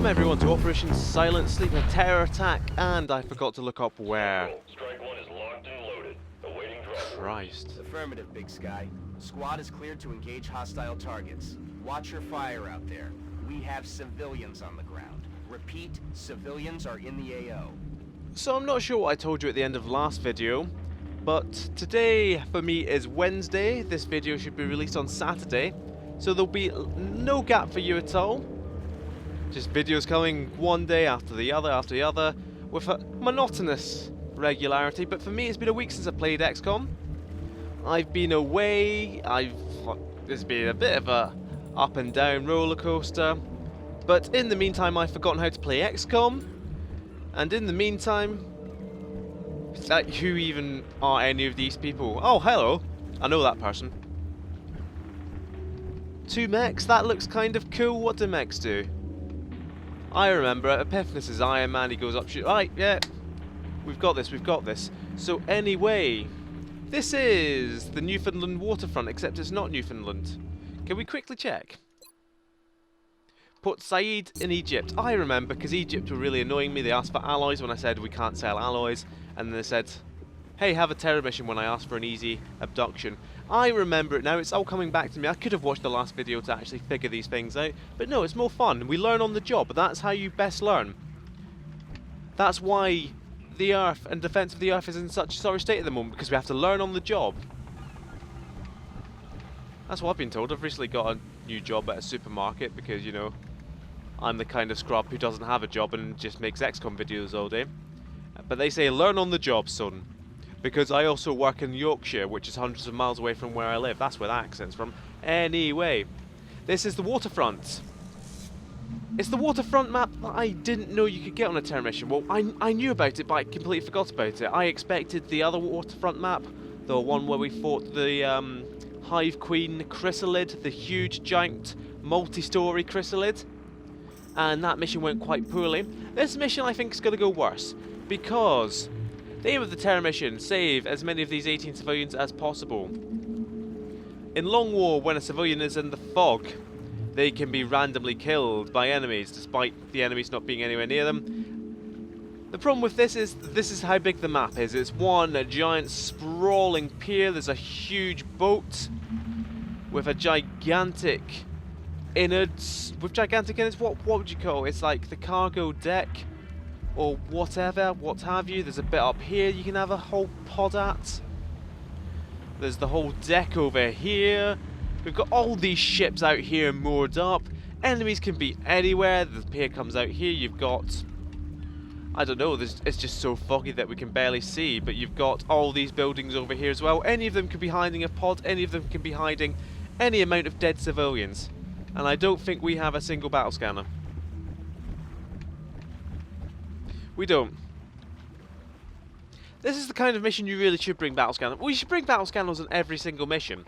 Welcome everyone to Operation Silent Sleep, a terror attack, and I forgot to look up where. Strike one is locked and loaded. Awaiting drop. Christ. Affirmative, Big Sky. Squad is cleared to engage hostile targets. Watch your fire out there. We have civilians on the ground. Repeat, civilians are in the AO. So I'm not sure what I told you at the end of last video, but today for me is Wednesday. This video should be released on Saturday, so there'll be no gap for you at all. Just videos coming one day after the other, with a monotonous regularity. But for me, it's been a week since I played XCOM. I've been away. It's been a bit of a up and down roller coaster. But in the meantime, I've forgotten how to play XCOM. And in the meantime, like, who even are any of these people? Oh, hello. I know that person. 2 mechs. That looks kind of cool. What do mechs do? I remember Epiphanes is Iron Man, he goes up, shoot. Right, yeah, we've got this. So anyway, this is the Newfoundland waterfront, except it's not Newfoundland. Can we quickly check? Port Said in Egypt. I remember, because Egypt were really annoying me. They asked for alloys when I said we can't sell alloys, and then they said, hey, have a terror mission when I asked for an easy abduction. I remember it now, it's all coming back to me. I could have watched the last video to actually figure these things out, but no, it's more fun. We learn on the job, but that's how you best learn. That's why the Earth and defense of the Earth is in such a sorry state at the moment, because we have to learn on the job. That's what I've been told. I've recently got a new job at a supermarket because, you know, I'm the kind of scrub who doesn't have a job and just makes XCOM videos all day. But they say, learn on the job, son. Because I also work in Yorkshire, which is hundreds of miles away from where I live. That's where that accent's from. Anyway, this is the waterfront. It's the waterfront map that I didn't know you could get on a terror mission. Well, I knew about it, but I completely forgot about it. I expected the other waterfront map, the one where we fought the Hive Queen Chrysalid, the huge, giant, multi-story Chrysalid. And that mission went quite poorly. This mission, I think, is going to go worse. Because the aim of the terror mission, save as many of these 18 civilians as possible. In Long War, when a civilian is in the fog, they can be randomly killed by enemies, despite the enemies not being anywhere near them. The problem with this is how big the map is. It's one giant sprawling pier. There's a huge boat with a gigantic innards. With gigantic innards, what would you call it? It's like the cargo deck, or whatever, what have you. There's a bit up here you can have a whole pod at. There's the whole deck over here. We've got all these ships out here moored up. Enemies can be anywhere. The pier comes out here. You've got, I don't know, it's just so foggy that we can barely see, but you've got all these buildings over here as well. Any of them could be hiding a pod, any of them can be hiding any amount of dead civilians. And I don't think we have a single battle scanner. We don't. This is the kind of mission you really should bring battle scanners. We should bring battle scanners on every single mission.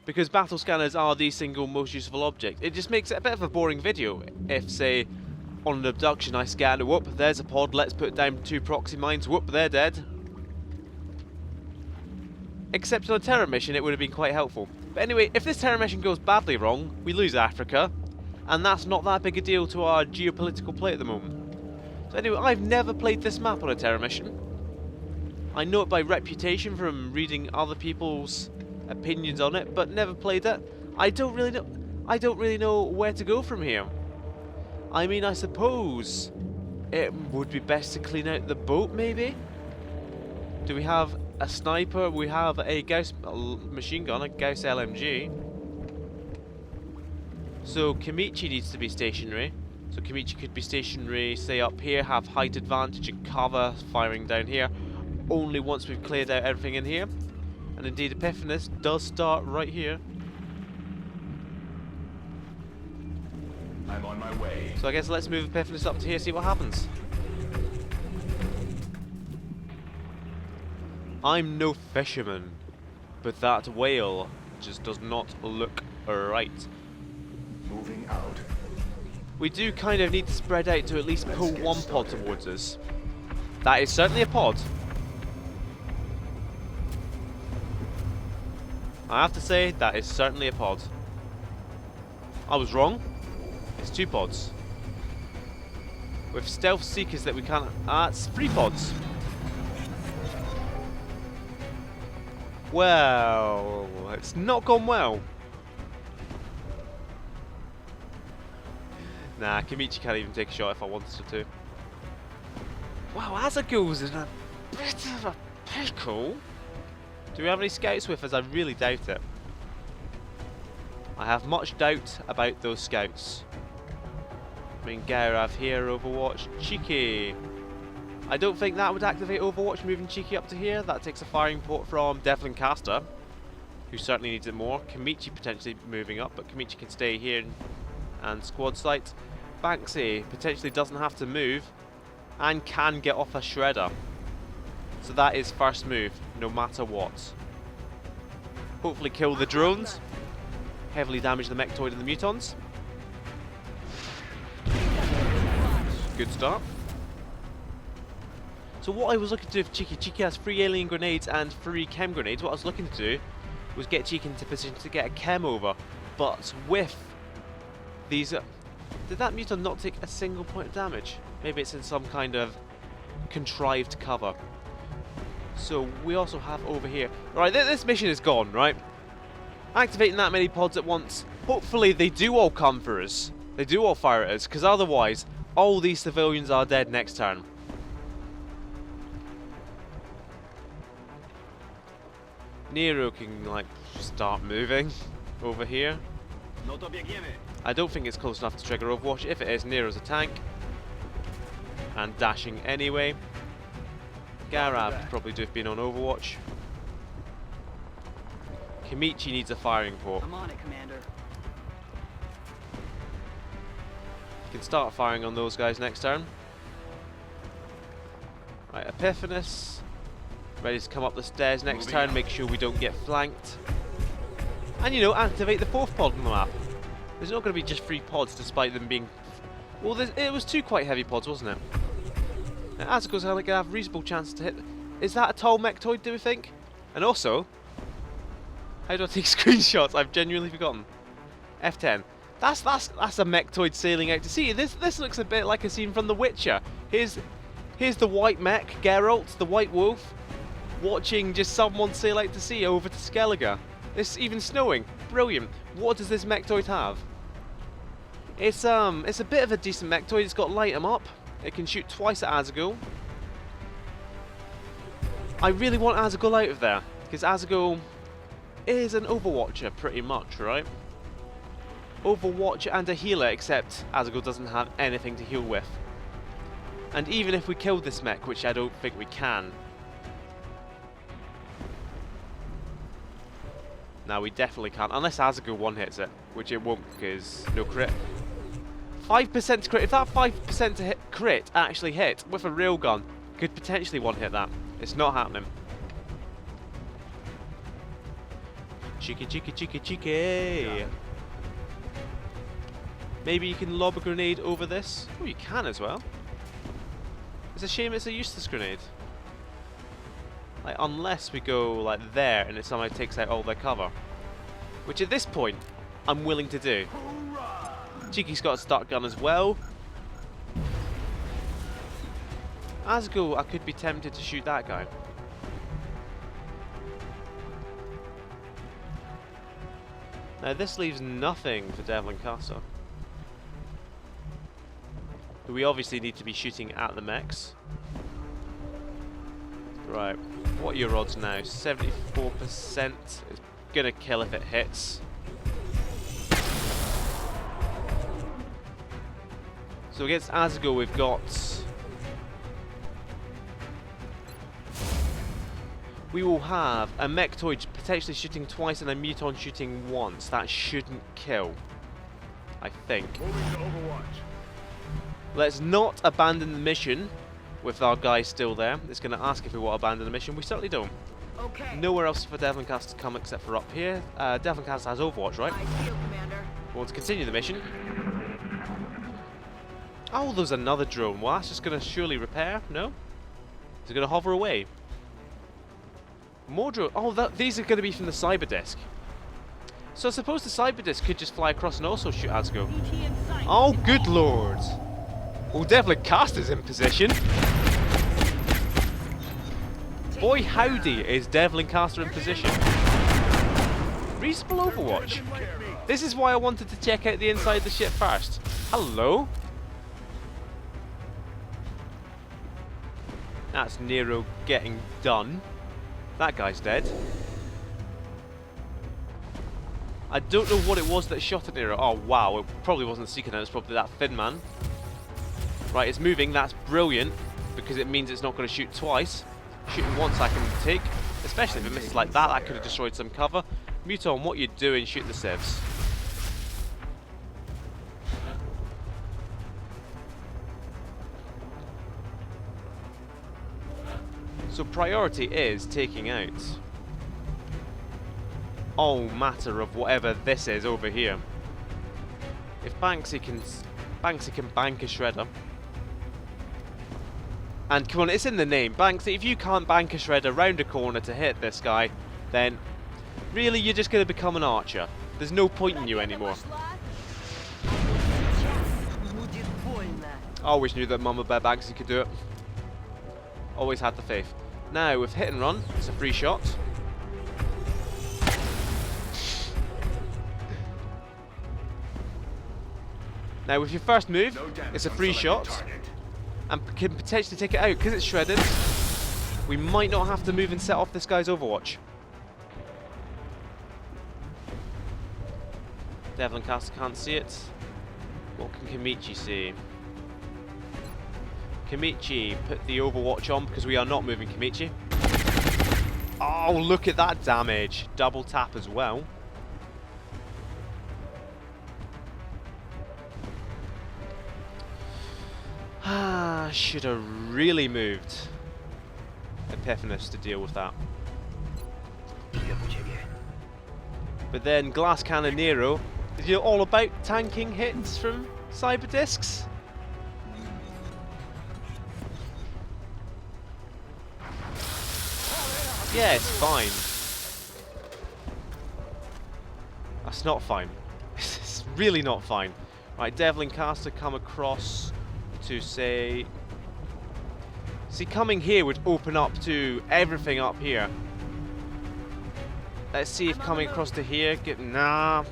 Because battle scanners are the single most useful object. It just makes it a bit of a boring video if, say, on an abduction I scan, whoop, there's a pod, let's put down 2 proxy mines, whoop, they're dead. Except on a terror mission it would have been quite helpful. But anyway, if this terror mission goes badly wrong, we lose Africa. And that's not that big a deal to our geopolitical play at the moment. So anyway, I've never played this map on a terror mission. I know it by reputation from reading other people's opinions on it, but never played it. I don't really know where to go from here. I mean, I suppose it would be best to clean out the boat, maybe? Do we have a sniper? We have a Gauss machine gun, a Gauss LMG. So Kamichi needs to be stationary. So Kamichi could be stationary, say up here, have height advantage and cover firing down here. Only once we've cleared out everything in here. And indeed Epiphanes does start right here. I'm on my way. So I guess let's move Epiphanes up to here, see what happens. I'm no fisherman, but that whale just does not look right. Moving out. We do kind of need to spread out to at least pull one pod towards us. That is certainly a pod. I have to say, that is certainly a pod. I was wrong. It's 2 pods. with stealth seekers that we can't. It's 3 pods. Well, it's not gone well. Nah, Kimichi can't even take a shot if I wanted her to. Wow, Azagul's in a bit of a pickle. Do we have any scouts with us? I really doubt it. I have much doubt about those scouts. I mean, Gaurav here, Overwatch. Cheeky. I don't think that would activate Overwatch, moving Cheeky up to here. That takes a firing port from Devlin Caster, who certainly needs it more. Kimichi potentially moving up, but Kimichi can stay here and squad sight. Banksy potentially doesn't have to move and can get off a shredder. So that is first move, no matter what. Hopefully kill the drones. Heavily damage the Mechtoid and the Mutons. Good start. So what I was looking to do for Cheeky, Cheeky has 3 alien grenades and 3 chem grenades. What I was looking to do was get Cheeky into position to get a chem over. But with these... did that Muton not take a single point of damage? Maybe it's in some kind of contrived cover. So we also have over here... Right, this mission is gone, right? Activating that many pods at once. Hopefully they do all come for us. They do all fire at us, because otherwise all these civilians are dead next turn. Nero can, like, start moving over here. I don't think it's close enough to trigger Overwatch. If it is, Nero's a tank. And dashing anyway. Gaurav could probably do have been on Overwatch. Kimichi needs a firing port. I'm on it, Commander. You can start firing on those guys next turn. Right, Epiphanes. Ready to come up the stairs next turn, make sure we don't get flanked. And, you know, activate the 4th pod on the map. There's not going to be just 3 pods despite them being... Well, it was 2 quite heavy pods, wasn't it? Now, Azagul's going to have reasonable chances to hit... Is that a tall Mechtoid, do we think? And also... How do I take screenshots? I've genuinely forgotten. F10. That's a Mechtoid sailing out to sea. This looks a bit like a scene from The Witcher. Here's the white mech, Geralt, the White Wolf, watching just someone sail out to sea over to Skellige. It's even snowing. Brilliant. What does this Mechtoid have? It's a bit of a decent Mechtoid. It's got light 'em up. It can shoot twice at Azagul. I really want Azagul out of there, because Azagul is an Overwatcher pretty much, right? Overwatcher and a healer, except Azagul doesn't have anything to heal with. And even if we killed this mech, which I don't think we can. No, we definitely can't, unless Azagul one-hits it, which it won't, because no crit. 5% to crit. If that 5% to hit crit actually hit with a railgun, could potentially one-hit that. It's not happening. Cheeky, cheeky, cheeky, cheeky. Maybe you can lob a grenade over this. Oh, you can as well. It's a shame it's a useless grenade. Like, unless we go like there and it somehow takes out all their cover. Which at this point, I'm willing to do. Cheeky's got a start gun as well. Azagul, I could be tempted to shoot that guy. Now this leaves nothing for Devlin Castle. We obviously need to be shooting at the mechs. Right, what are your odds now? 74%. It's gonna kill if it hits. So against Azagul we've got... We will have a Mechtoid potentially shooting twice and a Muton shooting once. That shouldn't kill, I think. Moving to Overwatch. Let's not abandon the mission with our guy still there. It's going to ask if we want to abandon the mission. We certainly don't. Okay. Nowhere else for Devlin Cast to come except for up here. Devlin Cast has Overwatch, right? I feel, Commander. We want to continue the mission. Oh, there's another drone. Well, that's just going to surely repair. No? Is it going to hover away? More drone. Oh, these are going to be from the cyber disc. So I suppose the cyber disc could just fly across and also shoot Azagul. ET in sight. Oh, good lord. Well, Devlin Caster's in position. Boy howdy is Devlin Caster in position. Reasonable Overwatch. This is why I wanted to check out the inside of the ship first. Hello? That's Nero getting done. That guy's dead. I don't know what it was that shot at Nero. Oh wow, it probably wasn't Seeker now, it's probably that thin man. Right, it's moving, that's brilliant, because it means it's not going to shoot twice. Shooting once I can take, especially if it misses like that, that could have destroyed some cover. M-Kom, what you doing? Shoot the civs. So priority is taking out all matter of whatever this is over here. If Banksy can bank a shredder. And come on, it's in the name. Banksy, if you can't bank a shredder round a corner to hit this guy, then really you're just going to become an archer. There's no point in you anymore. I always knew that Mama Bear Banksy could do it. Always had the faith. Now, with hit and run, it's a free shot. Now, with your first move, it's a free shot. And can potentially take it out. Because it's shredded, we might not have to move and set off this guy's Overwatch. Devlin Caster can't see it. What can Kamichi see? Kamichi, put the Overwatch on because we are not moving Kamichi. Oh, look at that damage. Double tap as well. Ah, should have really moved Epiphanis to deal with that. But then Glass Cannon Nero, is you all about tanking hits from cyber discs? Yeah, it's fine. That's not fine. It's really not fine. Right, Devlin Caster come across to say... See, coming here would open up to everything up here. Let's see if coming across to here... Nah.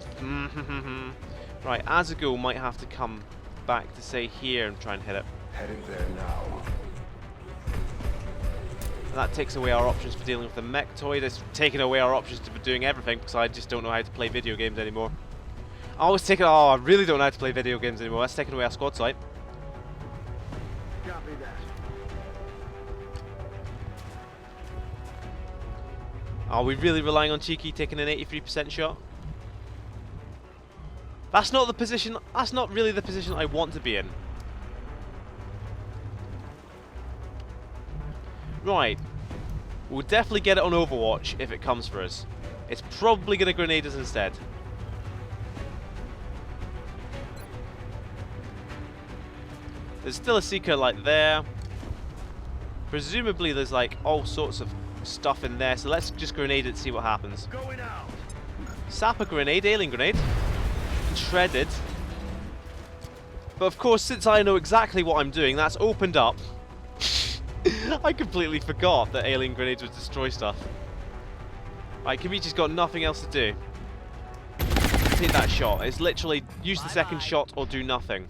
Right, Azagul might have to come back to say here and try and hit it. Heading there now. That takes away our options for dealing with the Mechtoid. It's taking away our options for doing everything because I just don't know how to play video games anymore. I really don't know how to play video games anymore. That's taking away our squad sight. Copy that. Are we really relying on Cheeky taking an 83% shot? That's not the position. That's not really the position I want to be in. Right. We'll definitely get it on Overwatch if it comes for us. It's probably going to grenade us instead. There's still a Seeker like there. Presumably there's like all sorts of stuff in there, so let's just grenade it and see what happens. Going out. Sapper grenade, alien grenade. Shredded. But of course, since I know exactly what I'm doing, that's opened up. I completely forgot that alien grenades would destroy stuff. Right, Kamichi's got nothing else to do. Take that shot. It's literally use the second shot or do nothing.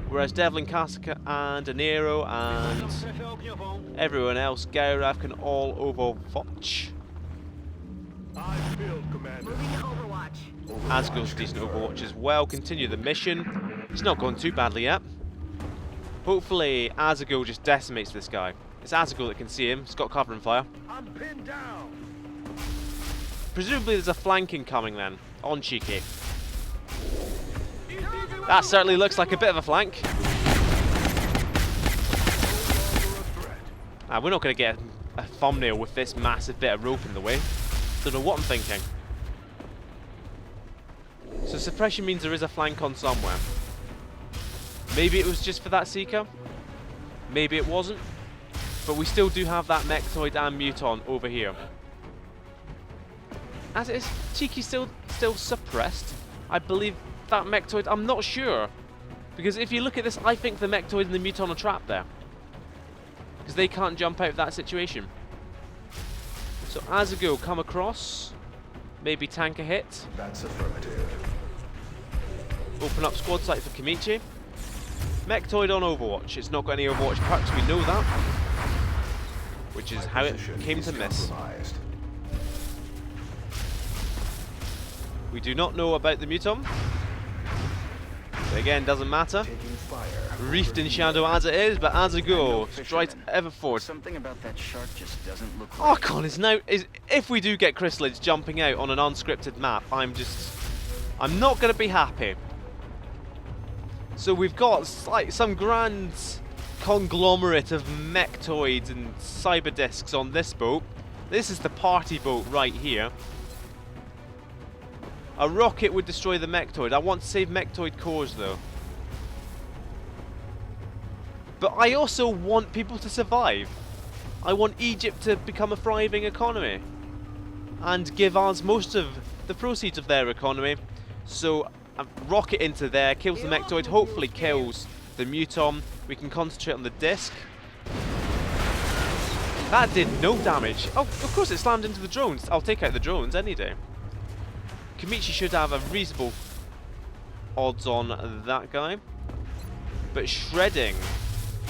Whereas Devlin Caster and Anero and everyone else, Gaurav, can all Overwatch. Asgul's decent Overwatch as well. Continue the mission. It's not gone too badly yet. Hopefully Azagul just decimates this guy. It's Azagul that can see him. He's got cover and fire. I'm pinned down. Presumably there's a flanking coming then on Cheeky. That certainly looks like a bit of a flank. We're not going to get a thumbnail with this massive bit of rope in the way. Don't know what I'm thinking. So suppression means there is a flank on somewhere. Maybe it was just for that Seeker. Maybe it wasn't. But we still do have that Mechtoid and Muton over here. As it is, Cheeky still suppressed. I believe that Mechtoid, I'm not sure. Because if you look at this, I think the Mechtoid and the Muton are trapped there. Because they can't jump out of that situation. So as a go, come across. Maybe tank a hit. That's affirmative. Open up squad site for Kamichi. Mechtoid on Overwatch. It's not got any Overwatch perks, we know that. Which is how it came to miss. We do not know about the Muton. But again, doesn't matter. Reefed in shadow as it is, but as a go, straight ever forward. Something about that shark just doesn't look right. Archon is now if we do get chrysalids jumping out on an unscripted map, I'm not gonna be happy. So we've got like some grand conglomerate of mechtoids and cyber discs on this boat. This is the party boat right here. A rocket would destroy the mechtoid. I want to save mechtoid cores though. But I also want people to survive. I want Egypt to become a thriving economy. And give us most of the proceeds of their economy. So a rocket into there, kills the mechtoid, hopefully kills the Muton. We can concentrate on the disc. That did no damage. Oh, of course it slammed into the drones. I'll take out the drones any day. Kamichi should have a reasonable odds on that guy. But shredding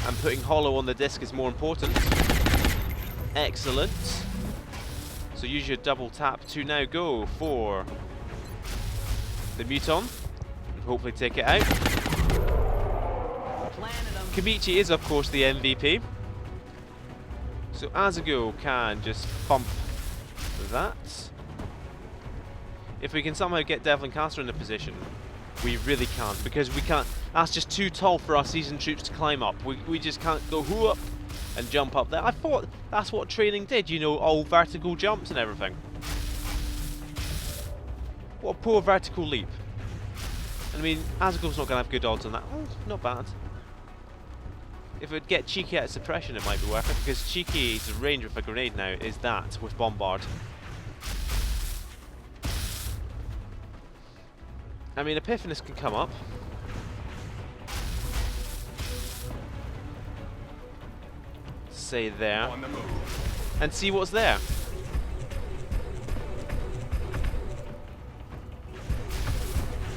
and putting hollow on the disc is more important. Excellent. So use your double tap to now go for the Muton. And hopefully take it out. Kamichi is of course the MVP. So Azago can just bump that. If we can somehow get Devlin Caster in a position, we really can't, because we can't. That's just too tall for our seasoned troops to climb up. We just can't go up and jump up there. I thought that's what training did, you know, all vertical jumps and everything. What a poor vertical leap. I mean, Azago's not going to have good odds on that. Oh, not bad. If it would get Cheeky out of suppression, it might be worth it, because Cheeky's range with a grenade now is that with Bombard. I mean, Epiphanus can come up. Say there. And see what's there.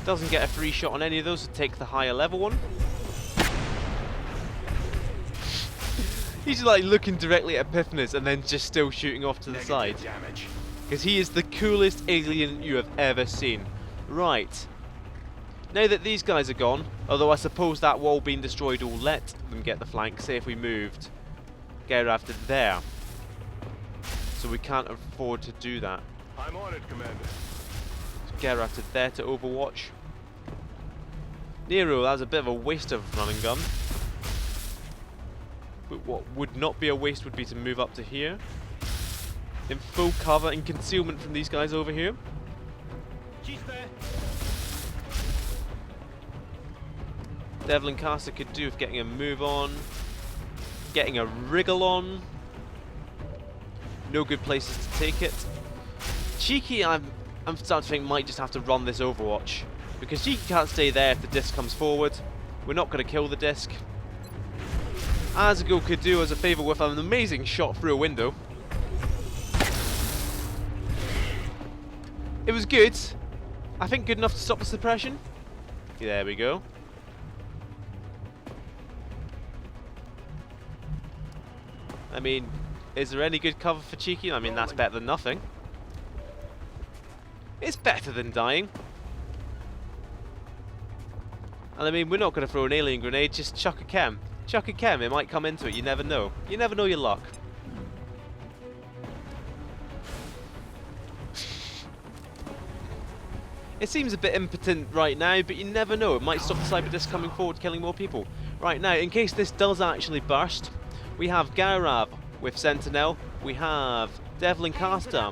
Doesn't get a free shot on any of those, so take the higher level one. He's like looking directly at Epiphanus and then just still shooting off to the side. Because he is the coolest alien you have ever seen. Right. Now that these guys are gone, although I suppose that wall being destroyed will let them get the flank, say if we moved Gairav to there. So we can't afford to do that. I'm on it, Commander. Gairav to there to Overwatch. Nero, that was a bit of a waste of running gun. But what would not be a waste would be to move up to here. In full cover and concealment from these guys over here. Devlin Caster could do with getting a move on, getting a wriggle on. No good places to take it. Cheeky, I'm starting to think might just have to run this Overwatch, because Cheeky can't stay there if the disc comes forward. We're not going to kill the disc. Azago could do us a favour with an amazing shot through a window. It was good. I think good enough to stop the suppression. There we go. I mean, is there any good cover for Cheeky? I mean, that's better than nothing. It's better than dying. And I mean, we're not going to throw an alien grenade, just chuck a chem. Chuck a chem, it might come into it, you never know. You never know your luck. It seems a bit impotent right now, but you never know. It might stop the cyber disc coming forward, killing more people. Right now, in case this does actually burst, we have Gairav with Sentinel, we have Devlin Caster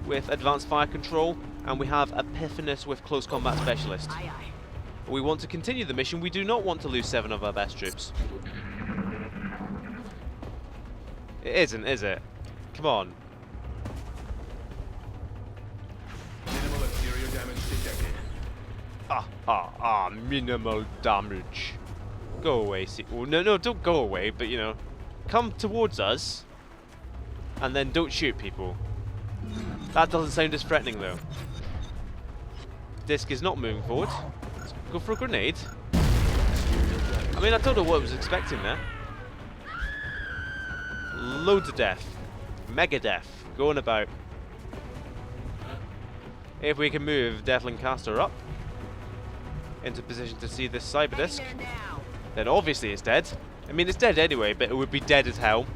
with Advanced Fire Control, and we have Epiphanus with Close Combat Specialist. We want to continue the mission. We do not want to lose 7 of our best troops. It isn't, is it? Come on. Minimal exterior damage detected. Minimal damage. Go away, oh, no, don't go away, but you know, come towards us, and then don't shoot people. That doesn't sound as threatening though. Disc is not moving forward. Let's go for a grenade. I mean, I don't know what I was expecting there. Loads of death. Mega death. Going about. If we can move Devlin Caster up into position to see this cyber disc, then obviously it's dead. I mean, it's dead anyway, but it would be dead as hell.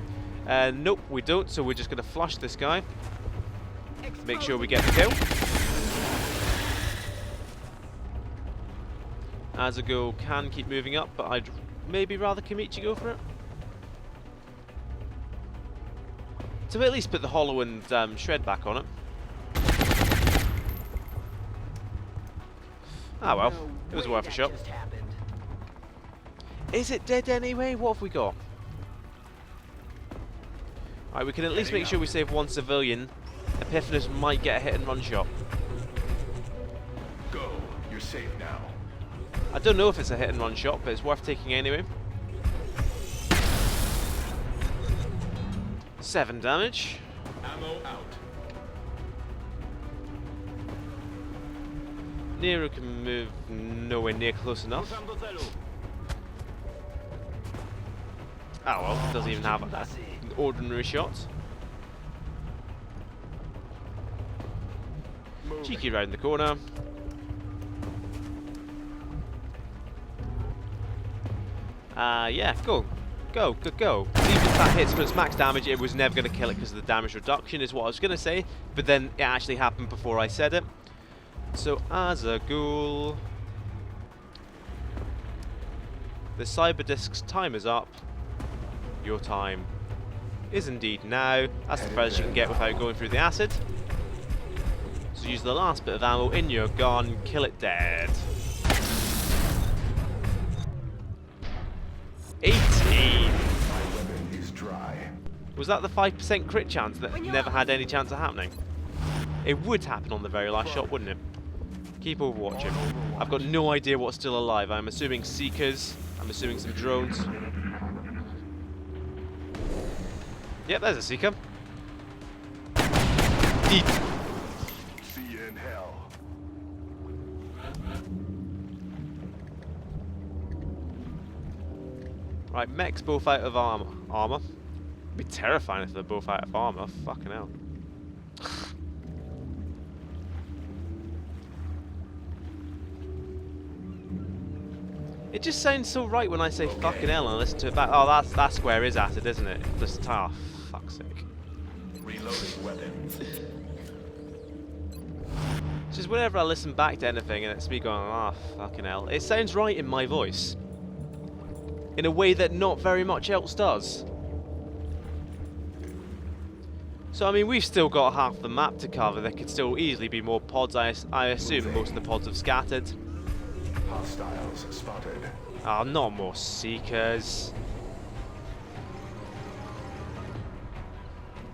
Nope, we don't, so we're just going to flush this guy. Make sure we get the kill. Azago can keep moving up, but I'd maybe rather Kamichi go for it. So at least put the hollow and shred back on it. Ah well, it was worth a shot. Is it dead anyway? What have we got? Alright, we can at least make sure we save one civilian. Epiphanes might get a hit and run shot. Go. You're safe now. I don't know if it's a hit and run shot, but it's worth taking anyway. 7 damage. Ammo out. Nero can move nowhere near close enough. Oh well, doesn't even have an ordinary shot. Cheeky round the corner. Yeah, go. Go. Even if that hits for its max damage, it was never going to kill it because of the damage reduction, is what I was going to say. But then it actually happened before I said it. So, as a ghoul, the cyber disc's time is up. Your time is indeed now. That's the furthest you can get without going through the acid. So use the last bit of ammo in your gun, kill it dead. 18! My weapon is dry. Was that the 5% crit chance that never had any chance of happening? It would happen on the very last shot, wouldn't it? Keep overwatching. I've got no idea what's still alive. I'm assuming Seekers. I'm assuming some drones. Yep, there's a Seeker. Deep. See you in hell. Right, mechs both out of armor. It'd be terrifying if they're both out of armor. Fucking hell. It just sounds so right when I say fucking hell and I listen to it back. Oh, that square is acid, isn't it? Just, fuck's sake. Reloading weapon. It's just whenever I listen back to anything and it's me going, fucking hell, it sounds right in my voice. In a way that not very much else does. So, I mean, we've still got half the map to cover. There could still easily be more pods. I assume most of the pods have scattered. Hostiles spotted. Oh, not more Seekers.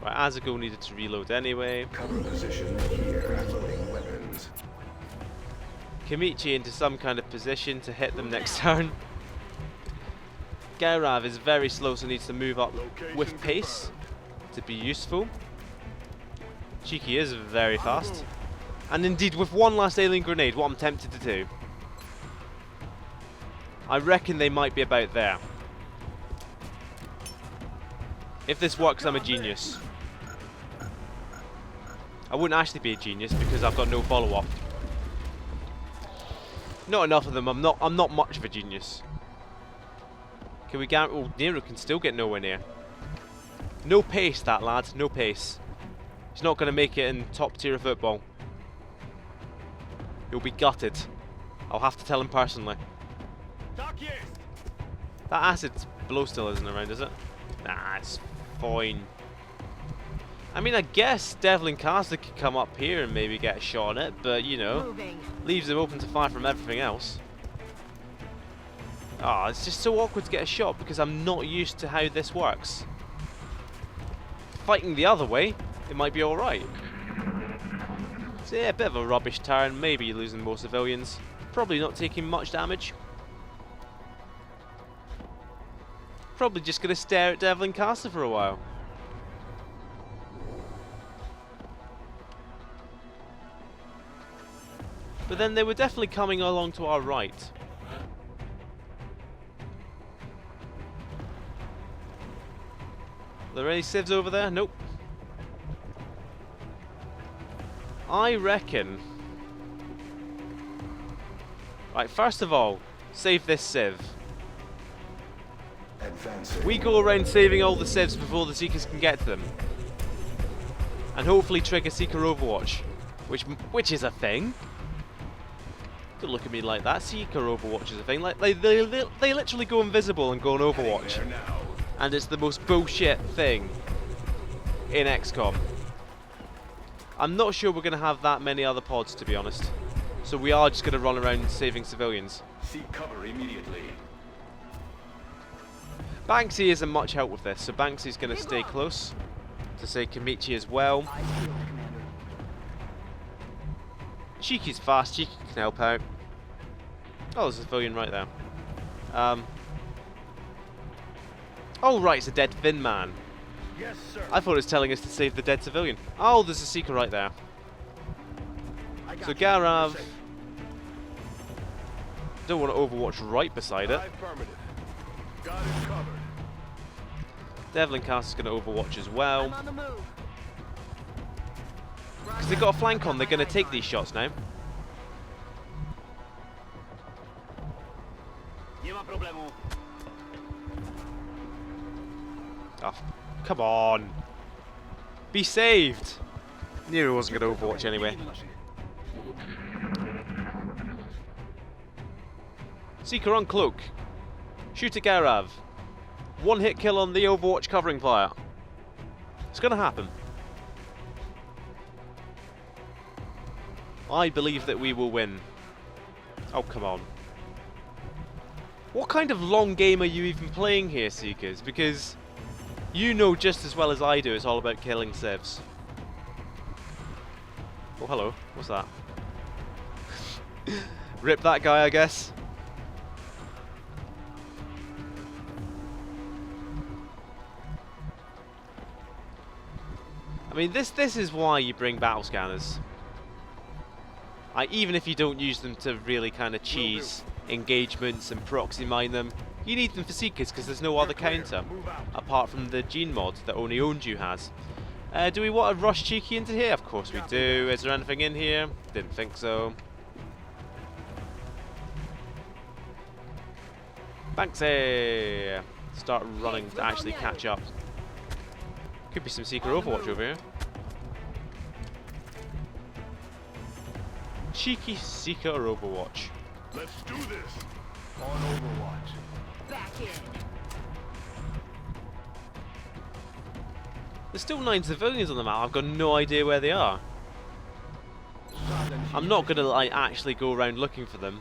Right, Azago needed to reload anyway. Cover position here. Loading weapons. Kamichi into some kind of position to hit them next turn. Gaurav is very slow, so needs to move up with pace to be useful. Cheeky is very fast. And indeed, with one last alien grenade, what I'm tempted to do, I reckon they might be about there. If this works, I'm a genius. I wouldn't actually be a genius because I've got no follow-up. Not enough of them. I'm not much of a genius. Can we guarantee? Oh, Nero can still get nowhere near. No pace, that lad. No pace. He's not going to make it in top tier of football. He'll be gutted. I'll have to tell him personally. That acid blow still isn't around, is it? Nah, it's fine. I mean, I guess Devlin Caster could come up here and maybe get a shot on it, but you know, leaves him open to fire from everything else. Ah, it's just so awkward to get a shot because I'm not used to how this works. Fighting the other way, it might be alright. So yeah, a bit of a rubbish turn, maybe losing more civilians. Probably not taking much damage. Probably just going to stare at Devlin Castle for a while. But then they were definitely coming along to our right. Are there any civs over there? Nope. I reckon... Right, first of all, save this civ. Advancing. We go around saving all the civs before the Seekers can get to them. And hopefully trigger Seeker Overwatch. Which is a thing. Don't look at me like that. Seeker Overwatch is a thing. Like they literally go invisible and go on Overwatch. There now. And it's the most bullshit thing in XCOM. I'm not sure we're going to have that many other pods, to be honest. So we are just going to run around saving civilians. Seek cover immediately. Banksy isn't much help with this, so Banksy's going to stay close to say Kamichi as well. Cheeky's fast, Cheeky can help out. Oh, there's a civilian right there. Oh right, it's a dead Finn man. Yes, sir. I thought it was telling us to save the dead civilian. Oh, there's a Seeker right there. So Garav... Don't want to Overwatch right beside it. Affirmative. Got it covered. Devlin Castle's going to Overwatch as well. I'm on the move. Because they've got a flank on, they're going to take these shots now. Oh, come on. Be saved. Knew he wasn't going to Overwatch anyway. Seeker on Cloak. Shoot at Garav. One hit kill on the Overwatch covering fire. It's going to happen. I believe that we will win. Oh, come on. What kind of long game are you even playing here, Seekers? Because you know just as well as I do it's all about killing civs. Oh, hello. What's that? Rip that guy, I guess. I mean, this is why you bring battle scanners. Even if you don't use them to really kind of cheese engagements and proxy mine them, you need them for Seekers because there's no other counter apart from the gene mod that only Onju has. Do we want to rush Cheeky into here? Of course we do. Is there anything in here? Didn't think so. Banksy! Start running to actually catch up. Could be some Seeker Overwatch over here. Cheeky Seeker Overwatch. Let's do this. On Overwatch. Back in. There's still 9 civilians on the map. I've got no idea where they are. I'm not gonna like actually go around looking for them.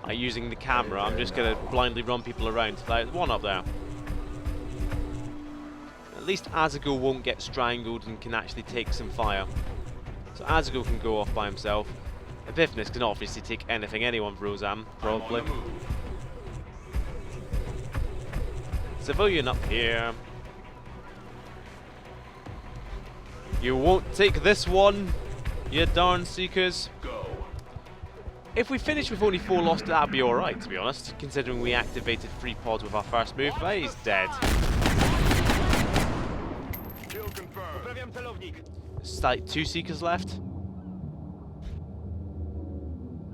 Using the camera, I'm just gonna blindly run people around. Like one up there. At least Azagul won't get strangled and can actually take some fire. So Azagul can go off by himself. Epiphanes can obviously take anyone for Rosam, probably. Civilian up here. You won't take this one, you darn Seekers. Go. If we finish with only 4 lost, that'd be alright, to be honest, considering we activated 3 pods with our first move, but he's dead. Kill confirmed. It's like 2 Seekers left.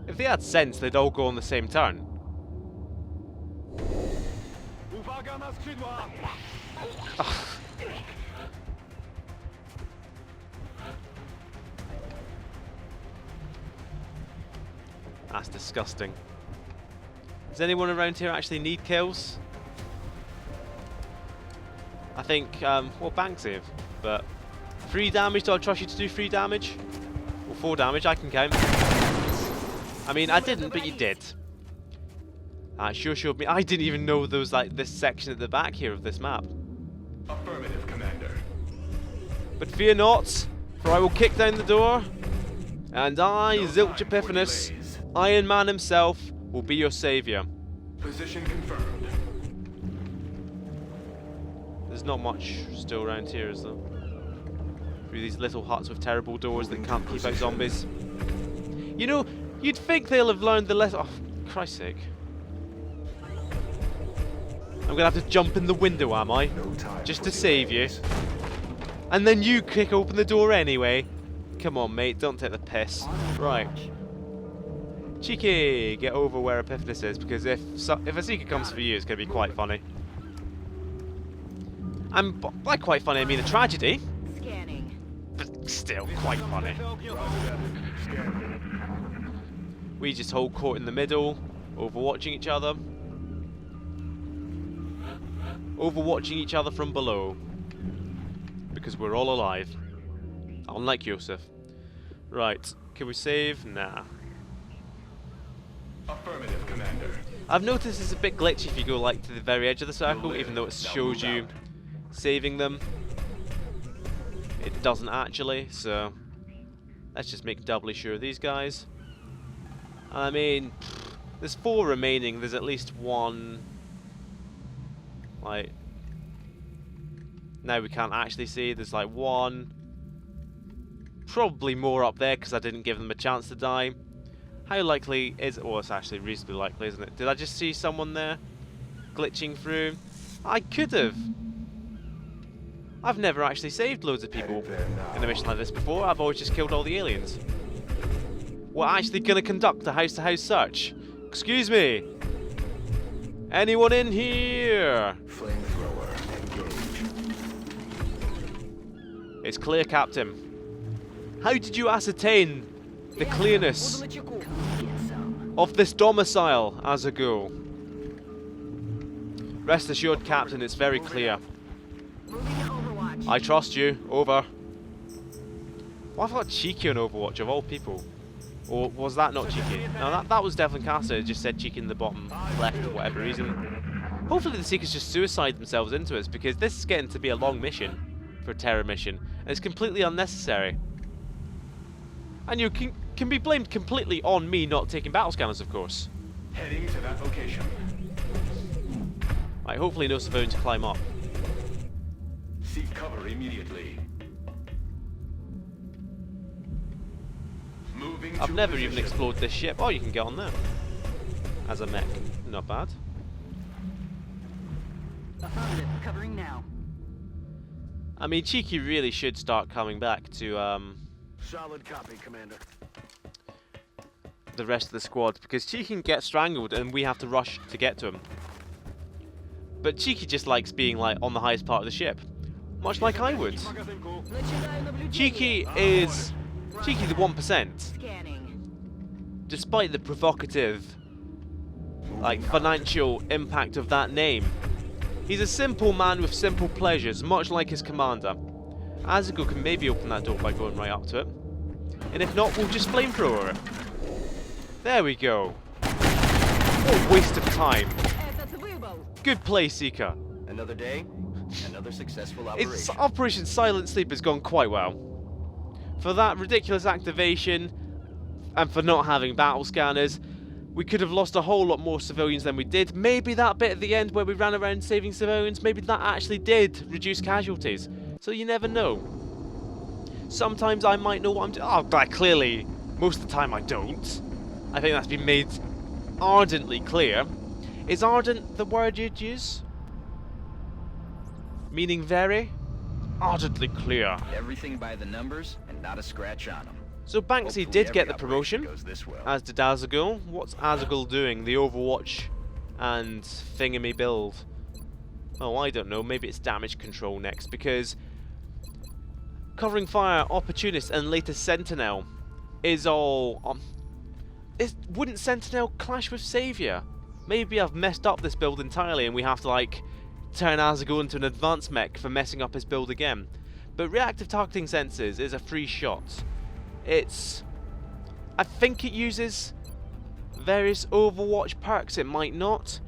If they had sense, they'd all go on the same turn. That's disgusting. Does anyone around here actually need kills? I think, well, Banksy, but 3 damage, do I trust you to do 3 damage? Or 4 damage, I can count. I mean, I didn't, but you did. Sure showed me. I didn't even know there was like this section at the back here of this map. Affirmative, Commander. But fear not, For I will kick down the door, and I, Zilch Epiphanes, Iron Man himself, will be your savior. Position confirmed. There's not much still around here, is there? Through these little huts with terrible doors that can't keep out zombies. You know, you'd think they'll have learned the lesson. Oh, for Christ's sake. I'm gonna have to jump in the window, am I? Just to save you. And then you kick open the door anyway. Come on, mate, don't take the piss. Right. Cheeky, get over where Epiphanes is, because if a Seeker comes for you, it's going to be quite funny. And by quite funny, I mean a tragedy. Scanning. But still, quite funny. We just hold court in the middle, overwatching each other. Overwatching each other from below. Because we're all alive. Unlike Joseph. Right, can we save? Nah. Affirmative, Commander. I've noticed it's a bit glitchy if you go like to the very edge of the circle, even though it shows you saving them. It doesn't actually, so let's just make doubly sure of these guys. I mean, there's 4 remaining, there's at least one, like, now we can't actually see, there's like 1, probably more up there because I didn't give them a chance to die. How likely is it? Well, it's actually reasonably likely, isn't it? Did I just see someone there glitching through? I could have. I've never actually saved loads of people in a mission like this before. I've always just killed all the aliens. We're actually going to conduct a house-to-house search. Excuse me. Anyone in here? Flamethrower engaged. It's clear, Captain. How did you ascertain the clearness of this domicile, Azagul? Rest assured, Captain, it's very clear. I trust you. Over. Well, I thought Cheeky on Overwatch, of all people. Or was that not Cheeky? No, that was definitely Caster. It just said Cheeky in the bottom left for whatever reason. Hopefully the Seekers just suicide themselves into us, because this is getting to be a long mission for a terror mission, and it's completely unnecessary. And you can be blamed completely on me not taking battle scanners, of course. Heading to that location. Right, hopefully no civilians climb up. Seek cover immediately. Moving I've to never position. even explored this ship. Oh, you can get on there. As a mech. Not bad. Affirmative. Covering now. I mean, Cheeky really should start coming back to, Solid copy, Commander. the rest of the squad, because Cheeky can get strangled and we have to rush to get to him. But Cheeky just likes being like on the highest part of the ship, much like I would. Cheeky is Cheeky the 1%, Scanning. despite the provocative, like, financial impact of that name. He's a simple man with simple pleasures, much like his commander. Azagul can maybe open that door by going right up to it. And if not, we'll just flamethrower it. There we go. What a waste of time. Good play, Seeker. Another day, another successful operation. Its Operation Silent Sleep has gone quite well. For that ridiculous activation, and for not having battle scanners, we could have lost a whole lot more civilians than we did. Maybe that bit at the end where we ran around saving civilians, maybe that actually did reduce casualties. So you never know. Sometimes I might know what I'm doing. Oh, but clearly, most of the time I don't. I think that's been made ardently clear. Is ardent the word you'd use? Meaning very? Ardently clear. Everything by the numbers and not a scratch on them. So Banksy Hopefully did get every the promotion, operation goes this well. as did Azagul. What's Azagul doing? The Overwatch and thingamy build. Oh, I don't know. Maybe it's damage control next, because covering fire, opportunist, and later Sentinel is all. Wouldn't Sentinel clash with Savior? Maybe I've messed up this build entirely, and we have to like turn Azagul into an advanced mech for messing up his build again. But reactive targeting sensors is a free shot. I think it uses various Overwatch perks, it might not.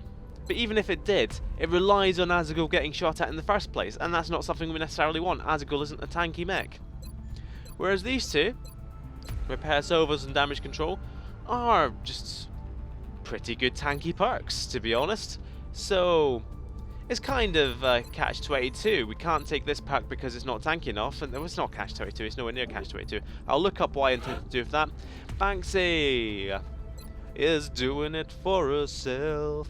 But even if it did, it relies on Azagul getting shot at in the first place, and that's not something we necessarily want. Azagul isn't a tanky mech. Whereas these two, repair salvos and damage control, are just pretty good tanky perks, to be honest. So it's kind of catch-22. We can't take this perk because it's not tanky enough, and it's not catch-22, it's nowhere near catch-22. I'll look up what I intend to do with that. Banksy is doing it for herself.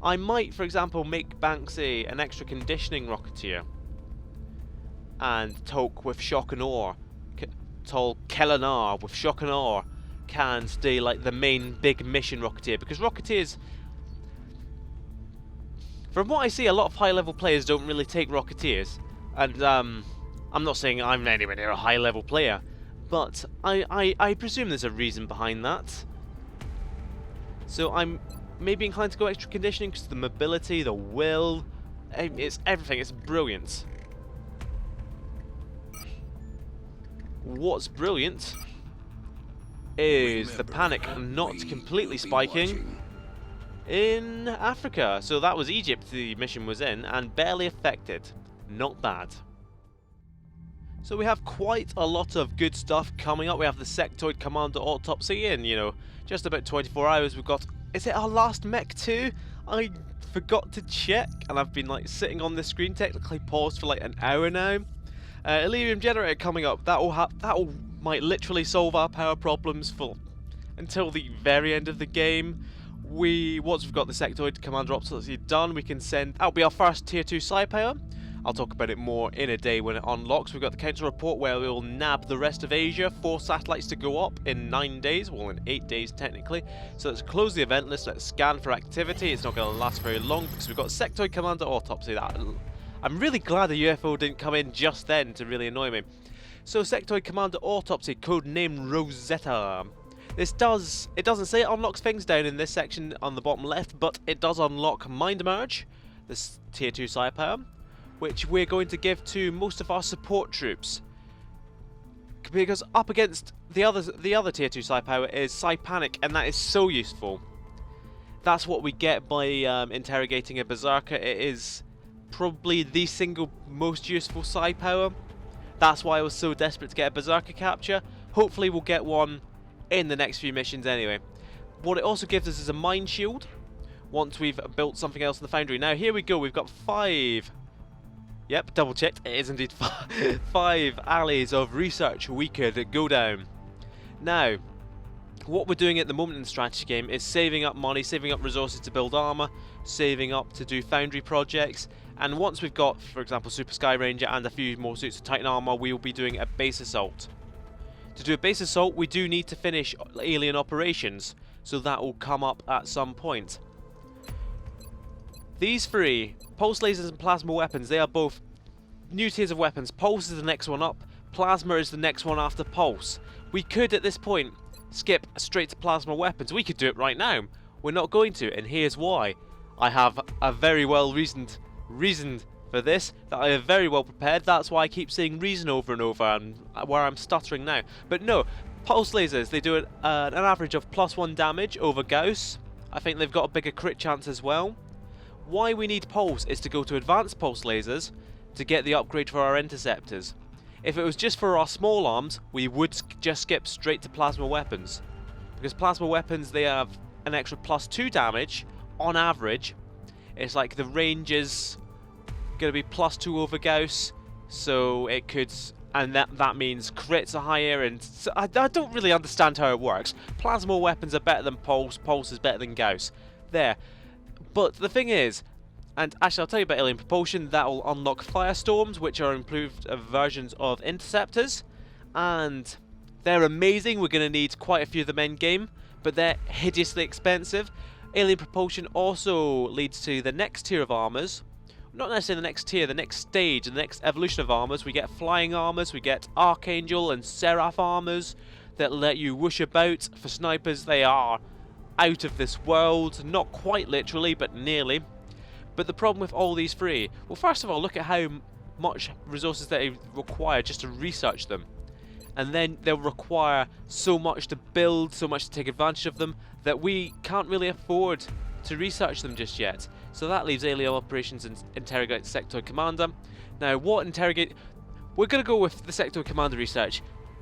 I might, for example, make Banksy an extra conditioning Rocketeer, and Tolk with Shock and Awe, Kellenar with Shock and Awe can stay like the main big mission Rocketeer, because Rocketeers, from what I see, a lot of high-level players don't really take Rocketeers, and I'm not saying I'm anywhere near a high-level player, but I presume there's a reason behind that. So I'm maybe inclined to go extra conditioning because the mobility, the will, it's everything, it's brilliant. What's brilliant is the panic not completely spiking in Africa. So that was Egypt the mission was in, and barely affected. Not bad. So we have quite a lot of good stuff coming up. We have the Sectoid Commander Autopsy in, you know, just about 24 hours. We've got, is it our last mech too? I forgot to check, and I've been like sitting on the screen technically paused for like an hour now. Elerium Generator coming up. That'll might literally solve our power problems for until the very end of the game. Once we've got the Sectoid Commander Autopsy done, we can send. That'll be our first Tier 2 Psi Power. I'll talk about it more in a day when it unlocks. We've got the Council Report where we'll nab the rest of Asia. 4 satellites to go up in 9 days. Well, in 8 days technically. So let's close the event list. Let's scan for activity. It's not going to last very long because we've got Sectoid Commander Autopsy. I'm really glad the UFO didn't come in just then to really annoy me. So Sectoid Commander Autopsy, codename Rosetta. It doesn't say it unlocks things down in this section on the bottom left, but it does unlock Mind Merge, this Tier 2 Psi Power, which we're going to give to most of our support troops. Because up against the other Tier 2 Psi Power is Psi Panic, and that is so useful. That's what we get by interrogating a Berserker. It is probably the single most useful Psi Power. That's why I was so desperate to get a Berserker capture. Hopefully we'll get one in the next few missions anyway. What it also gives us is a Mind Shield once we've built something else in the Foundry. Now here we go, we've got 5... Yep, double checked, it is indeed 5 alleys of research we could go down. Now, what we're doing at the moment in the strategy game is saving up money, saving up resources to build armor, saving up to do Foundry projects, and once we've got, for example, Super Sky Ranger and a few more suits of Titan armor, we will be doing a base assault. To do a base assault, we do need to finish alien operations, so that will come up at some point. These 3, pulse lasers and plasma weapons, they are both new tiers of weapons. Pulse is the next one up, plasma is the next one after pulse. We could, at this point, skip straight to plasma weapons. We could do it right now. We're not going to, and here's why. I have a very well reasoned for this, that I have very well prepared. That's why I keep saying reason over and over, and where I'm stuttering now. But no, pulse lasers, they do an average of +1 damage over Gauss. I think they've got a bigger crit chance as well. Why we need pulse is to go to advanced pulse lasers to get the upgrade for our interceptors. If it was just for our small arms, we would just skip straight to plasma weapons. Because plasma weapons, they have an extra +2 damage on average. It's like the range is going to be +2 over Gauss, so it could, and that means crits are higher, and so I don't really understand how it works. Plasma weapons are better than pulse, pulse is better than Gauss. There. But the thing is, and actually I'll tell you about Alien Propulsion, that will unlock Firestorms, which are improved versions of interceptors, and they're amazing. We're going to need quite a few of them end game, but they're hideously expensive. Alien Propulsion also leads to the next tier of armors. Not necessarily the next tier, the next stage, the next evolution of armors. We get flying armors, we get Archangel and Seraph armors that let you whoosh about. For snipers, they are out of this world. Not quite literally, but nearly. But the problem with all these 3, well, first of all, look at how much resources they require just to research them. And then they'll require so much to build, so much to take advantage of them, that we can't really afford to research them just yet. So that leaves alien operations and interrogate Sectoid Commander. Now, we're going to go with the Sectoid Commander research.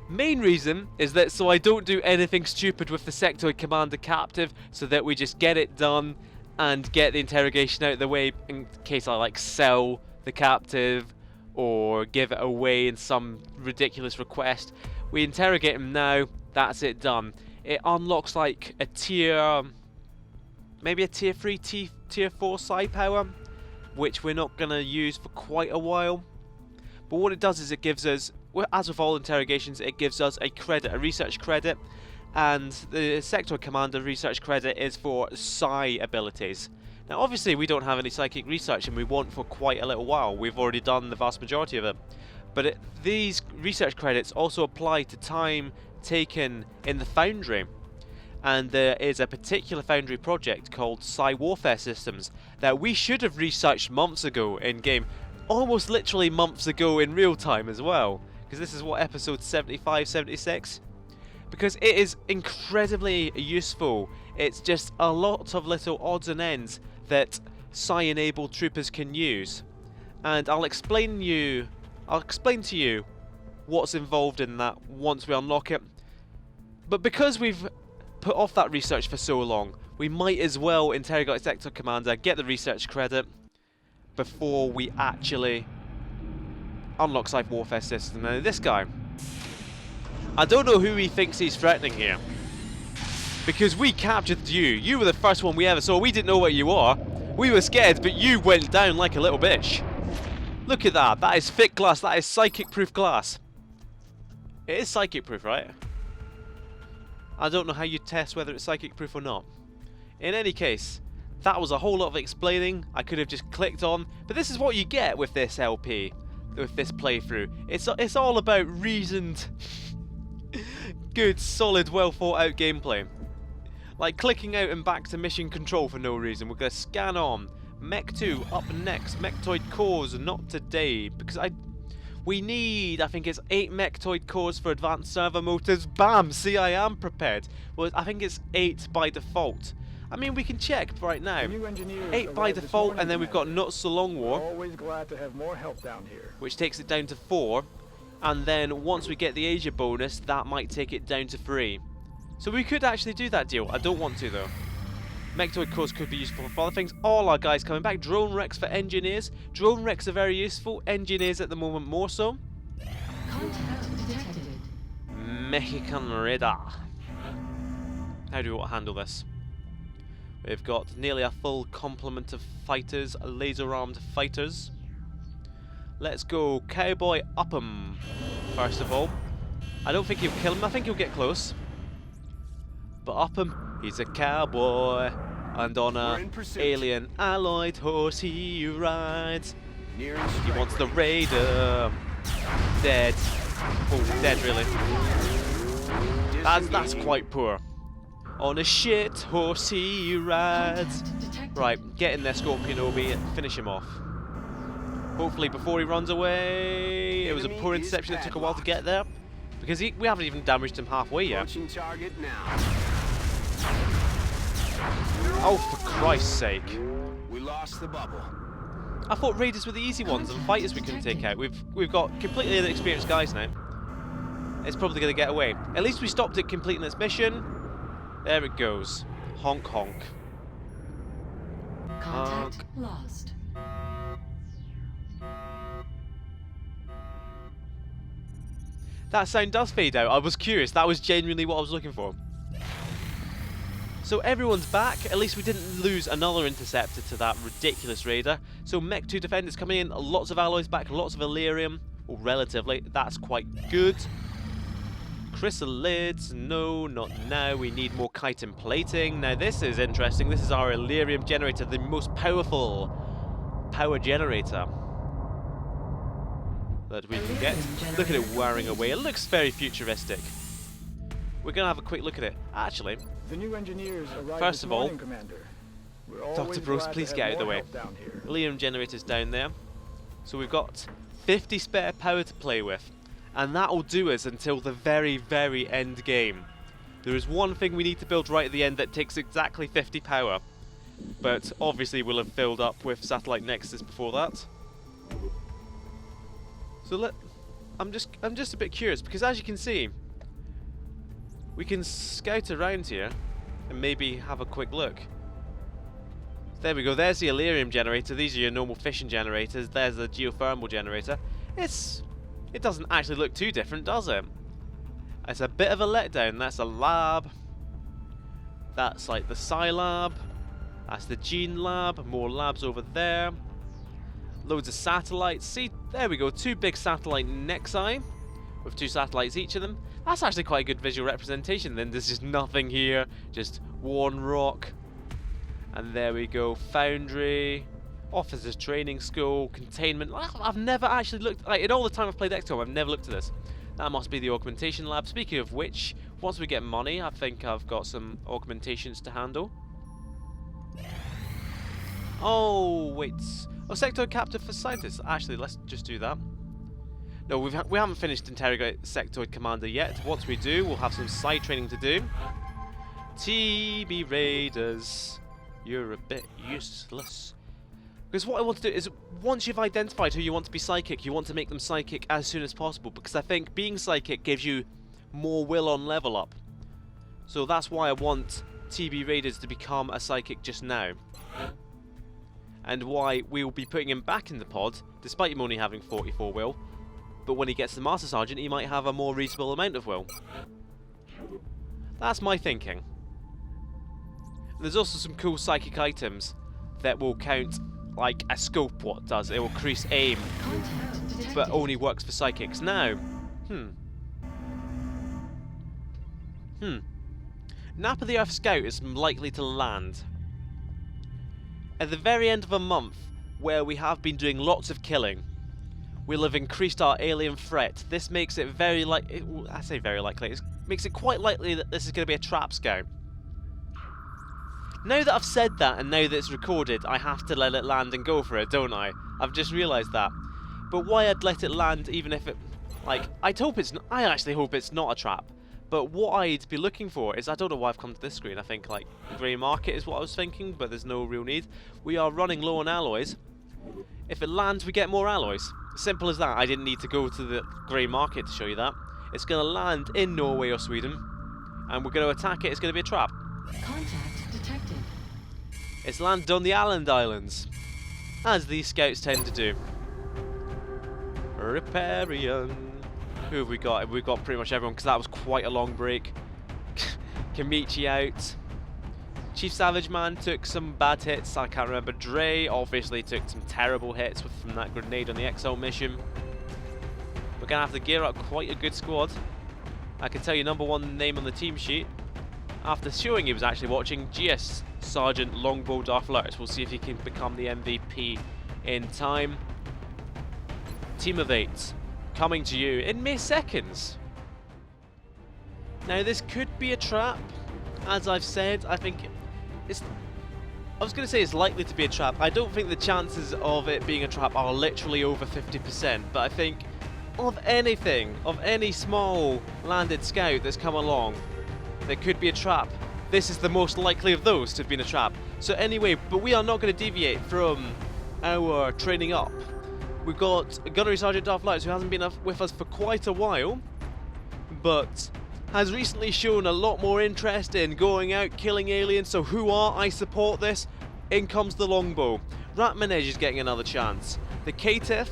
Main reason is that so I don't do anything stupid with the Sectoid Commander captive, so that we just get it done and get the interrogation out of the way in case I like sell the captive or give it away in some ridiculous request. We interrogate him now, that's it done. It unlocks like a tier, maybe a tier 3, tier 4 psi power, which we're not going to use for quite a while. But what it does is it gives us, as with all interrogations, it gives us a credit, a research credit, and the Sectoid Commander research credit is for psi abilities. Now obviously we don't have any psychic research, and we won't for quite a little while. We've already done the vast majority of it. But these research credits also apply to time taken in the Foundry. And there is a particular Foundry project called Psi Warfare Systems that we should have researched months ago in game. Almost literally months ago in real time as well. Because this is what, episode 75, 76? Because it is incredibly useful. It's just a lot of little odds and ends that psi-enabled troopers can use. And I'll explain to you what's involved in that once we unlock it. But because we've put off that research for so long, we might as well interrogate Sectoid Commander, get the research credit, before we actually unlock Psi Warfare System. Now this guy, I don't know who he thinks he's threatening here. Because we captured you. You were the first one we ever saw. We didn't know what you are. We were scared, but you went down like a little bitch. Look at that. That is thick glass. That is psychic-proof glass. It is psychic-proof, right? I don't know how you test whether it's psychic-proof or not. In any case, that was a whole lot of explaining. I could have just clicked on. But this is what you get with this LP. With this playthrough. It's all about reasoned, good, solid, well thought out gameplay. Like clicking out and back to mission control for no reason. We're going to scan on. Mech 2 up next. Mechtoid cores, not today. Because we need, I think it's 8 Mechtoid cores for advanced servo motors. Bam! See, I am prepared. Well, I think it's 8 by default. I mean, we can check right now. 8 by default, and then we've got Not So Long War. Always glad to have more help down here. Which takes it down to 4. And then once we get the Asia bonus, that might take it down to 3. So we could actually do that deal. I don't want to though. Mechtoid cores could be useful for other things. All our guys coming back. Drone wrecks for engineers. Drone wrecks are very useful. Engineers at the moment more so. Contact detected. Mexican radar. How do we want to handle this? We've got nearly a full complement of fighters, laser-armed fighters. Let's go Cowboy Upham, first of all. I don't think he'll kill him, I think he'll get close. But Upham, he's a cowboy, and on a alien alloyed horse he rides. He wants the raider. Dead. Oh, dead really. That's quite poor. On a shit horse he rides. Right, get in there, Scorpion Obi, and finish him off. Hopefully before he runs away. It was a poor interception that took a while to get there. Because we haven't even damaged him halfway yet. Oh, for Christ's sake. We lost the bubble. I thought raiders were the easy ones and fighters we couldn't take out. We've got completely inexperienced guys now. It's probably going to get away. At least we stopped it completing its mission. There it goes. Honk honk. Contact lost. That sound does fade out. I was curious. That was genuinely what I was looking for. So everyone's back. At least we didn't lose another interceptor to that ridiculous raider. So Mech 2 defenders coming in. Lots of alloys back. Lots of Illyrium. Well, relatively. That's quite good. Chrysalids. No, not now. We need more chitin plating. Now this is interesting. This is our Illyrium generator. The most powerful power generator that we can get. Look at it whirring away. It looks very futuristic. We're going to have a quick look at it. Actually, The new engineers arrived first this of all, morning, Commander. We're Dr. always Bruce, glad to please have get out of the more way. help down here. Illyrium generators down there. So we've got 50 spare power to play with. And that will do us until the very, very end game. There is one thing we need to build right at the end that takes exactly 50 power. But obviously we'll have filled up with Satellite Nexus before that. So I'm just a bit curious because as you can see, we can scout around here and maybe have a quick look. There we go. There's the Illyrium generator. These are your normal fission generators. There's the geothermal generator. It doesn't actually look too different, does it? It's a bit of a letdown. That's a lab. That's like the Psi lab. That's the Gene lab. More labs over there. Loads of satellites. See, there we go. 2 big satellite nexi with 2 satellites each of them. That's actually quite a good visual representation. Then there's just nothing here. Just worn rock. And there we go. Foundry. Officers Training School. Containment. I've never actually looked. Like, in all the time I've played XCOM, I've never looked at this. That must be the augmentation lab. Speaking of which, once we get money, I think I've got some augmentations to handle. Oh, wait. Oh, sectoid captive for scientists. Actually, let's just do that. No, we haven't finished interrogate sectoid commander yet. Once we do, we'll have some side training to do. TB Raiders, you're a bit useless. Because what I want to do is, once you've identified who you want to be psychic, you want to make them psychic as soon as possible. Because I think being psychic gives you more will on level up. So that's why I want TB Raiders to become a psychic just now. And why we will be putting him back in the pod, despite him only having 44 will. But when he gets to Master Sergeant, he might have a more reasonable amount of will. That's my thinking. And there's also some cool psychic items that will count like a scope what does. It will increase aim, but only works for psychics. Now, Nap of the Earth Scout is likely to land at the very end of a month where we have been doing lots of killing. We'll have increased our alien threat. This makes it very likely. I say very likely. It makes it quite likely that this is going to be a trap scout. Now that I've said that and now that it's recorded, I have to let it land and go for it, don't I? I've just realised that. But why I'd let it land even if it... Like, I actually hope it's not a trap. But what I'd be looking for is... I don't know why I've come to this screen. I think, like, grey market is what I was thinking, but there's no real need. We are running low on alloys. If it lands, we get more alloys. Simple as that. I didn't need to go to the grey market to show you that. It's going to land in Norway or Sweden. And we're going to attack it. It's going to be a trap. Contact detected. It's landed on the Island Islands, as these scouts tend to do. Riparian. Who have we got? We've got pretty much everyone, because that was quite a long break. Kamichi out. Chief Savage Man took some bad hits. I can't remember. Dre obviously took some terrible hits from that grenade on the XL mission. We're going to have to gear up quite a good squad. I can tell you #1 name on the team sheet. After showing he was actually watching, GS Sergeant Longbow Darth Lurch. We'll see if he can become the MVP in time. Team of 8 coming to you in mere seconds. Now this could be a trap. As I've said, I think it's... I was going to say it's likely to be a trap. I don't think the chances of it being a trap are literally over 50%, but I think of anything, of any small landed scout that's come along, there could be a trap. This is the most likely of those to have been a trap. So anyway, but we are not going to deviate from our training up. We've got Gunnery Sergeant Darth Lurch, who hasn't been with us for quite a while, but has recently shown a lot more interest in going out, killing aliens, so I support this. In comes the longbow. Ratmanege is getting another chance. The Caitiff,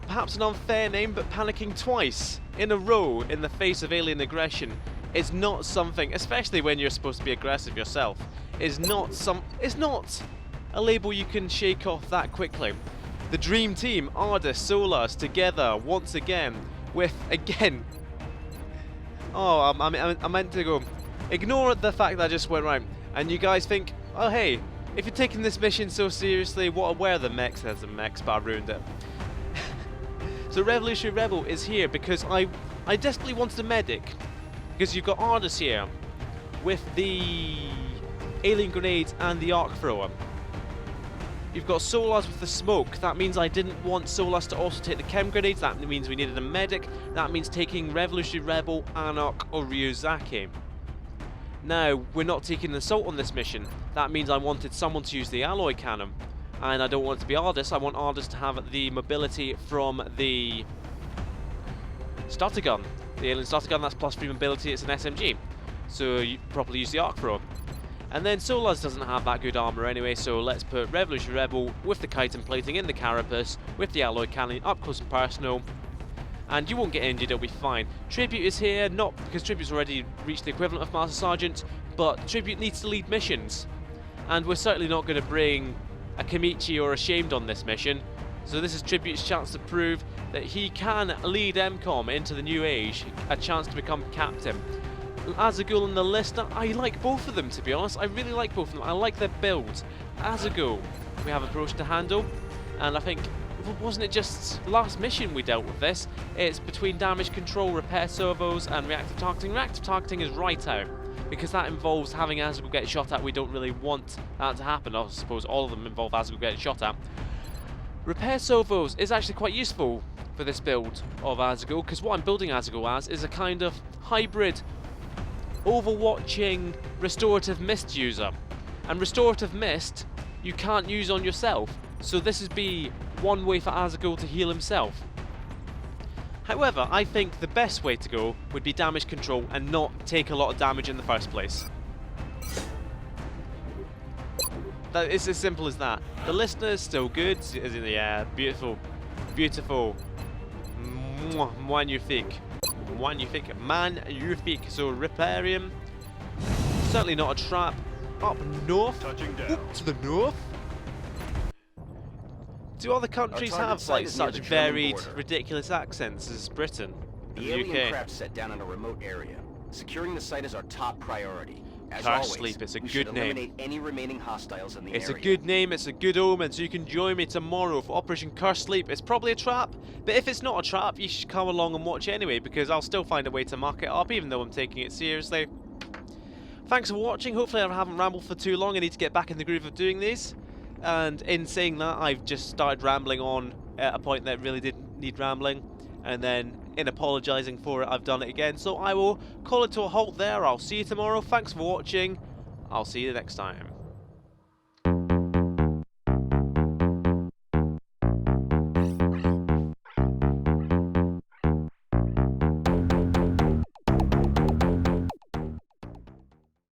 perhaps an unfair name, but panicking twice in a row in the face of alien aggression is not something, especially when you're supposed to be aggressive yourself, is not a label you can shake off that quickly. The dream team, Ardis, Solas, together once again with, again... Oh, I meant to go... Ignore the fact that I just went right. And you guys think, oh hey, if you're taking this mission so seriously, where are the mechs? There's the mechs, but I ruined it. So Revolutionary Rebel is here because I desperately wanted a medic. Because you've got Ardis here with the alien grenades and the arc thrower. You've got Solas with the smoke. That means I didn't want Solas to also take the chem grenades. That means we needed a medic. That means taking Revolutionary Rebel, Anarch, or Ryuzaki. Now, we're not taking an assault on this mission. That means I wanted someone to use the alloy cannon. And I don't want it to be Ardis. I want Ardis to have the mobility from the starter gun. The alien starter gun, that's +3 mobility, it's an SMG. So you probably use the Arc Thrower. And then Solaz doesn't have that good armor anyway, so let's put Revolutionary Rebel with the chitin plating in the carapace, with the alloy cannon up close and personal, and you won't get injured, it'll be fine. Tribute is here, not because Tribute's already reached the equivalent of Master Sergeant, but Tribute needs to lead missions. And we're certainly not going to bring a Kamichi or a Shamed on this mission, so this is Tribute's chance to prove that he can lead M-Kom into the new age, a chance to become captain. Azagul and the Listener, I like both of them, to be honest. I really like both of them. I like their builds. Azagul, we have a approach to handle, and I think, wasn't it just last mission we dealt with this? It's between damage control, repair servos, and reactive targeting. Reactive targeting is right out, because that involves having Azagul get shot at. We don't really want that to happen. I suppose all of them involve Azagul getting shot at. Repair servos is actually quite useful for this build of Azagul, because what I'm building Azagul as is a kind of hybrid overwatching restorative mist user, and restorative mist you can't use on yourself, so this would be one way for Azagul to heal himself. However, I think the best way to go would be damage control and not take a lot of damage in the first place. That is as simple as that. The Listener is still good, yeah, beautiful, beautiful, magnifique. Magnifique. So Reparium, certainly not a trap. Up north, to the north. Do other countries have like such varied, ridiculous accents as Britain and The the alien UK? craft set down in a remote area. Securing the site is our top priority. As Cursed always, Sleep, it's a we good should name. eliminate any remaining hostiles in the It's a area. good name, it's a good omen, so you can join me tomorrow for Operation Cursed Sleep. It's probably a trap, but if it's not a trap, you should come along and watch anyway, because I'll still find a way to muck it up, even though I'm taking it seriously. Thanks for watching. Hopefully I haven't rambled for too long. I need to get back in the groove of doing these. And in saying that, I've just started rambling on at a point that really didn't need rambling. And then, in apologising for it, I've done it again. So I will call it to a halt there. I'll see you tomorrow. Thanks for watching. I'll see you next time.